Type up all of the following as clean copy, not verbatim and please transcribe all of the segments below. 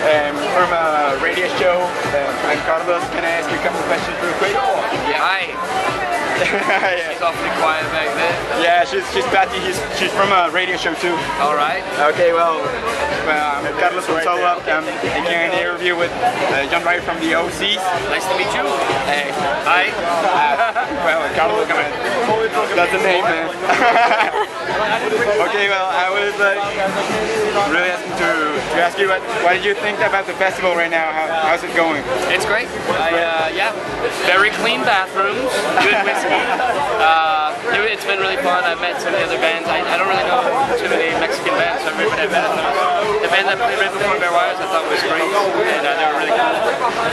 from a radio show. I'm Carlos. Can I ask you a couple questions real quick? Yeah. Hi. Yeah. She's awfully quiet back there. Yeah, she's Patty. She's from a radio show too. All right. Okay, well, I'm Carlos from Solo. I'm making an interview with John Wright from the OCs. Nice to meet you. Hey. Hi. Well, Carlos, that's the name, man. Okay, well, I was really asking to ask you what did you think about the festival right now? How's it going? It's great. Yeah, very clean bathrooms, good whiskey. It's been really fun. I've met some of the other bands. I don't really know too many Mexican bands, so I've met them. The band that played right before Bare Wires I thought was great, and they were really cool.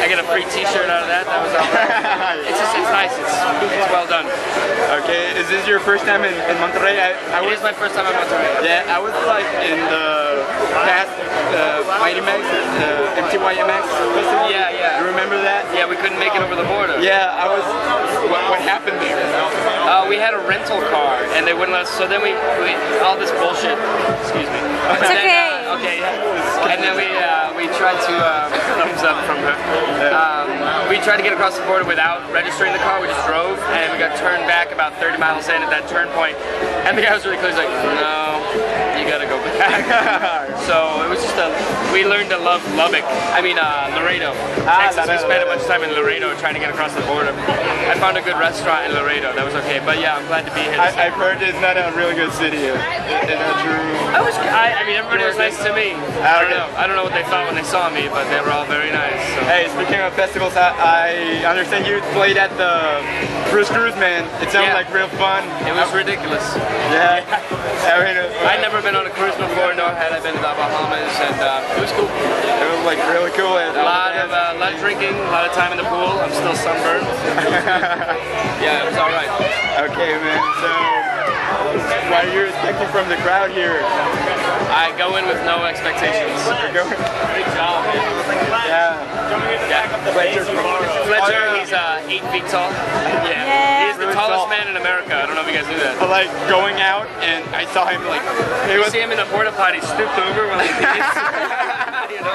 I got a free T-shirt out of that. That was all right. It's nice. It's well done. Okay, is this your first time in Monterrey? It is my first time in Monterrey. Yeah, I was like in the past YMX, MTYMX festival. Yeah. You remember that? Yeah, we couldn't make it over the border. Yeah, I was. What happened there? We had a rental car, and they wouldn't let us. So then we all this bullshit. Excuse me. It's okay. Okay. And then we tried to thumbs up from her. We tried to get across the border without registering the car. We just drove, and we got turned back about 30 miles in at that turn point. And the guy was really clear. He's like, "No, you gotta go back." So it was just we learned to love Lubbock. I mean Laredo, Texas. We spent a bunch of time in Laredo trying to get across the border. I found a good restaurant in Laredo. That was okay. But yeah, I'm glad to be here. I've heard it's not a really good city. Is that true? I mean, everybody was nice to me. I don't know what they thought when they saw me, but they were all very nice. So. Hey, speaking of festivals, I understand you played at the Cruise, man. It sounds like real fun. It was ridiculous. Yeah. I mean, I'd never been on a cruise before, nor had I been to the Bahamas, and it was cool. It was like really cool. A lot of drinking, a lot of time in the pool. I'm still sunburned. Yeah, it was all right. Okay, man. So, what are you expecting from the crowd here? I go in with no expectations. Great job, man. Yeah. Fletcher, he's 8 feet tall. Yeah. He's the really tallest tall man in America. I don't know if you guys knew that. But like going out, and I saw him like. You see him in the porta potty, stooped over while he pees. You know,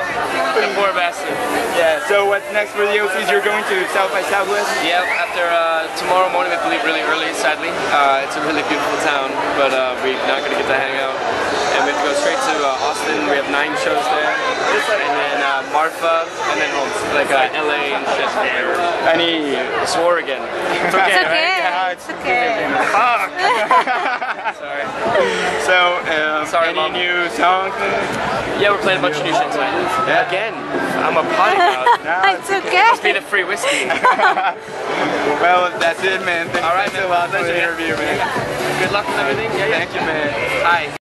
the poor bastard. Yeah. So what's next for the OCs? You're going to South by Southwest? Yeah. After tomorrow morning, we have to leave really early. Sadly, it's a really beautiful town, but we're not going to get to hang out. And we have to go straight to Austin. We have 9 shows there, and then Marfa, and then home, like LA and shit. I swore again. It's okay, It's okay. right? Yeah, It's okay. Fuck. Sorry. So, Sorry, any Mom. new songs? Yeah, we're playing a bunch of new shit tonight. Yeah. Again, I'm a potty mouth. It's okay. Must be the free whiskey. Well, that's it, man. Thanks All right, a lot for the Pleasure. interview, man. Good luck with everything. Yeah. Thank you, man. Hi.